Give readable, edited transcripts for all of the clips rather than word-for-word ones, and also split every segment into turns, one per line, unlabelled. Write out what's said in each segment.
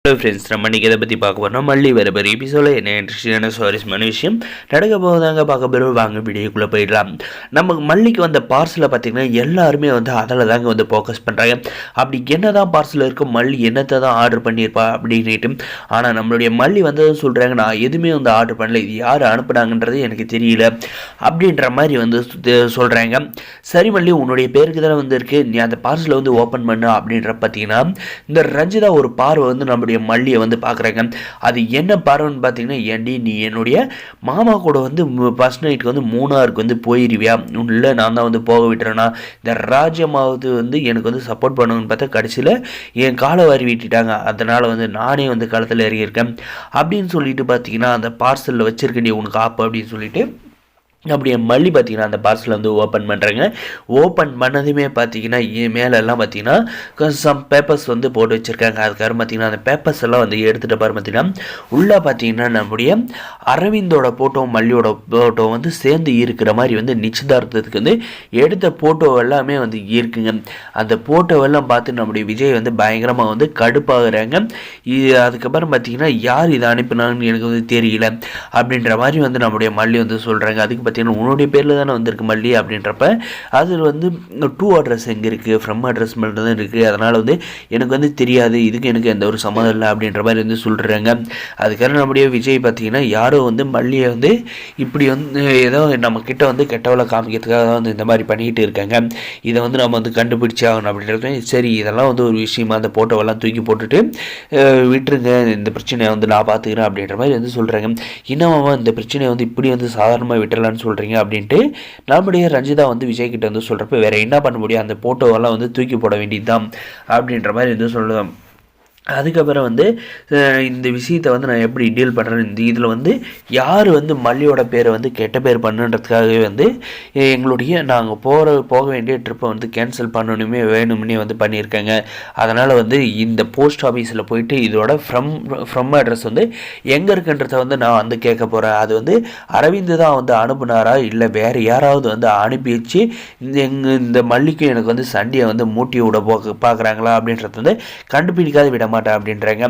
Hello friends, நம்ம இன்றைக்கி இதை பற்றி பார்க்க போகிறோம். மல்லி வர பெரிய எபிசோடில் என்ன இன்ட்ரெஸ்டிங்கான சுவாரஸ்யமான விஷயம் நடக்க போகுதாங்க பார்க்க போகிறோம். வாங்க வீடியோக்குள்ளே போயிடலாம். நம்ம மல்லிக்கு வந்த பார்சலை பார்த்திங்கன்னா எல்லாருமே வந்து அதில் தாங்க வந்து ஃபோக்கஸ் பண்ணுறாங்க. அப்படி என்ன தான் பார்சல் இருக்கும், மல்லி என்னத்தை தான் ஆர்டர் பண்ணியிருப்பா அப்படின்ட்டு. ஆனால் நம்மளுடைய மல்லி வந்ததும் சொல்கிறாங்க, நான் எதுவுமே வந்து ஆர்டர் பண்ணல, இது யார் அனுப்புனாங்கன்றது எனக்கு தெரியல அப்படின்ற மாதிரி வந்து சொல்கிறாங்க. சரி மல்லி, உன்னுடைய பேருக்கு தானே வந்துருக்கு, நீ அந்த பார்சலை வந்து ஓப்பன் பண்ணு அப்படின்ற பார்த்தீங்கன்னா இந்த ரஞ்சிதா ஒரு பார்வை வந்து நம்மளுடைய மல்லியை வந்து பார்க்குறாங்க. அது என்ன பார்வைன்னு பார்த்தீங்கன்னா, ஏண்டி நீ என்னுடைய மாமா கூட வந்து ஃபர்ஸ்ட் நைட்டுக்கு வந்து மூணாருக்கு வந்து போயிருவியா, இல்லை நான் தான் வந்து போக விட்டுறேன்னா, இந்த ராஜ்யமாவது வந்து எனக்கு வந்து சப்போர்ட் பண்ணுன்னு பார்த்தா கடைசியில் என் காலை வாரி விட்டுட்டாங்க, அதனால் வந்து நானே வந்து களத்தில் இறங்கியிருக்கேன் அப்படின்னு சொல்லிட்டு பார்த்தீங்கன்னா அந்த பார்சலில் வச்சுருக்கேன் உனக்கு ஆப்பு அப்படின்னு சொல்லிட்டு அப்படியே மல்லி பார்த்திங்கன்னா அந்த பார்சலை வந்து ஓப்பன் பண்ணுறாங்க. ஓப்பன் பண்ணதுமே பார்த்திங்கன்னா மேலெல்லாம் பார்த்திங்கன்னா சம் பேப்பர்ஸ் வந்து போட்டு வச்சுருக்காங்க. அதுக்காக பார்த்திங்கன்னா அந்த பேப்பர்ஸ் எல்லாம் வந்து எடுத்துகிட்ட பாரு பார்த்திங்கன்னா உள்ளே பார்த்திங்கன்னா நம்முடைய அரவிந்தோட ஃபோட்டோ மல்லியோட ஃபோட்டோ வந்து சேர்ந்து இருக்கிற மாதிரி வந்து நிச்சயதார்த்தத்துக்கு வந்து எடுத்த ஃபோட்டோ எல்லாமே வந்து இருக்குங்க. அந்த ஃபோட்டோவெல்லாம் பார்த்து நம்முடைய விஜய் வந்து பயங்கரமாக வந்து கடுப்பாகிறாங்க. அதுக்கப்புறம் பார்த்திங்கன்னா யார் இதை அனுப்பினாங்கன்னு எனக்கு வந்து தெரியல அப்படின்ற மாதிரி வந்து நம்முடைய மல்லி வந்து சொல்கிறாங்க. அதுக்கு பார்த்தீங்கன்னா உன்னுடைய பேரில் தானே வந்திருக்கு மல்லி அப்படின்றப்ப அதில் வந்து டூ அட்ரஸ் எங்கே இருக்குது, ஃப்ரம் அட்ரஸ் மட்டும் தான் இருக்குது, அதனால் வந்து எனக்கு வந்து தெரியாது, இதுக்கு எனக்கு எந்த ஒரு சம்மதம் இல்லை அப்படின்ற மாதிரி வந்து சொல்கிறாங்க. அதுக்காக நம்முடைய விஜய் பார்த்தீங்கன்னா யாரோ வந்து மல்லியை வந்து இப்படி வந்து ஏதோ நம்ம கிட்ட வந்து கெட்டவளை காமிக்கிறதுக்காக தான் வந்து இந்த மாதிரி பண்ணிக்கிட்டு இருக்காங்க, இதை வந்து நம்ம வந்து கண்டுபிடிச்சி ஆகணும் அப்படின்றது. சரி, இதெல்லாம் வந்து ஒரு விஷயமா அந்த ஃபோட்டோவெல்லாம் தூக்கி போட்டுட்டு விட்டுருங்க, இந்த பிரச்சனையை வந்து நான் பார்த்துக்கிறேன் அப்படின்ற மாதிரி வந்து சொல்கிறாங்க. இன்னும் இந்த பிரச்சனையை வந்து இப்படி வந்து சாதாரணமாக விட்டுறலான்னு சொல்கிறீங்க அப்படின்ட்டு நம்முடைய ரஞ்சிதா வந்து விஜய் கிட்ட வந்து சொல்கிறப்ப வேறு என்ன பண்ண முடியும், அந்த ஃபோட்டோவெல்லாம் வந்து தூக்கி போட வேண்டியது தான் அப்படின்ற மாதிரி வந்து சொல்லுவேன். அதுக்கப்புறம் வந்து இந்த விஷயத்தை வந்து நான் எப்படி டீல் பண்ணுறேன், இந்த இதில் வந்து யார் வந்து மல்லியோட பேரை வந்து கெட்ட பேர் பண்ணுன்றதுக்காகவே வந்து எங்களுடைய நாங்கள் போக வேண்டிய ட்ரிப்பை வந்து கேன்சல் வேணும்னே வந்து பண்ணியிருக்காங்க. அதனால் வந்து இந்த போஸ்ட் ஆஃபீஸில் போயிட்டு இதோட ஃப்ரம் அட்ரஸ் வந்து எங்கே இருக்குன்றத வந்து நான் வந்து கேட்க போகிறேன். அது வந்து அரவிந்த் தான் வந்து அனுப்புனாரா இல்லை வேறு யாராவது வந்து அனுப்பி வச்சு இந்த மல்லிக்கும் எனக்கு வந்து சண்டையை வந்து மூட்டி விட பார்க்குறாங்களா அப்படின்றது வந்து கண்டுபிடிக்காத விட மாட்டேன் அப்படின்றாங்க.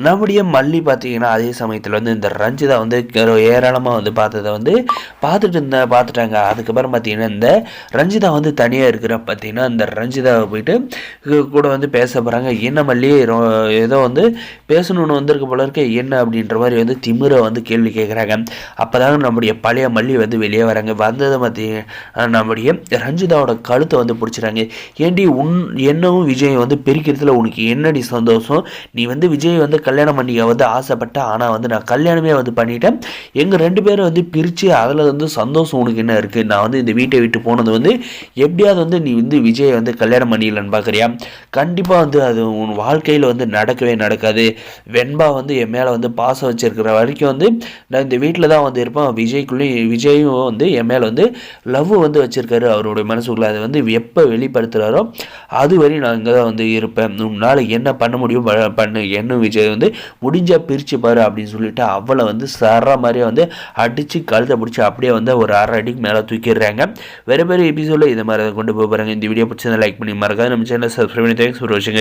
நம்முடைய மல்லி பார்த்தீங்கன்னா அதே சமயத்தில் வந்து இந்த ரஞ்சிதா வந்து ஏராளமாக வந்து பார்த்ததை வந்து பார்த்துட்டாங்க. அதுக்கப்புறம் பார்த்தீங்கன்னா இந்த ரஞ்சிதா வந்து தனியாக இருக்கிற பார்த்தீங்கன்னா இந்த ரஞ்சிதாவை போயிட்டு கூட வந்து பேச போகிறாங்க. என்ன மல்லி ஏதோ வந்து பேசணுன்னு வந்திருக்க போல இருக்க என்ன அப்படின்ற மாதிரி வந்து திமிரை வந்து கேள்வி கேட்குறாங்க. அப்போ தாங்க நம்முடைய பழைய மல்லி வந்து வெளியே வராங்க. வந்ததை பார்த்தீங்கன்னா நம்முடைய ரஞ்சிதாவோட கழுத்தை வந்து பிடிச்சிறாங்க. ஏண்டி என்னவும் விஜயம் வந்து பிரிக்கிறதுல உனக்கு என்னடி சந்தோஷம், நீ வந்து விஜய் வந்து கல்யாணம் பண்ணிக்க வந்து ஆசைப்பட்ட, ஆனால் வந்து நான் கல்யாணமே வந்து பண்ணிட்டேன், எங்கள் ரெண்டு பேரும் வந்து பிரித்து அதில் வந்து சந்தோஷம் உனக்கு என்ன இருக்குது, நான் வந்து இந்த வீட்டை விட்டு போனது வந்து எப்படியாவது வந்து நீ வந்து விஜய் வந்து கல்யாணம் பண்ணிக்கலன்னு பார்க்குறியா, கண்டிப்பாக வந்து அது உன் வாழ்க்கையில் வந்து நடக்கவே நடக்காது. வெண்பா வந்து என் மேலே வந்து பாசம் வச்சுருக்கிற வரைக்கும் வந்து நான் இந்த வீட்டில் தான் வந்து இருப்பேன், விஜயும் வந்து என் மேலே வந்து லவ் வந்து வச்சுருக்காரு அவருடைய மனசுக்குள்ளே, அதை வந்து எப்போ வெளிப்படுத்துகிறாரோ அது வரை நான் இங்கே தான் வந்து இருப்பேன், உன்னால் என்ன பண்ண முடியும் பண்ணு, என்ன விஜய் வந்து முடிஞ்சா பிரித்து பாரு அப்படின்னு சொல்லிட்டு அவளை வந்து சர்ற மாதிரியே வந்து அடித்து கழுத்தை பிடிச்சி அப்படியே வந்து ஒரு அரை அடிக்கு மேலே தூக்கிடுறாங்க. வேறு எபிசோடில் இதை மாதிரி கொண்டு போகிறாங்க. இந்த வீடியோ பிடிச்சதை லைக் பண்ணி மறக்காது நம்ம சேனலை சப்ஸ்கிரைப் பண்ணி தேங்க்ஸ் ஃபார் வாட்சிங்.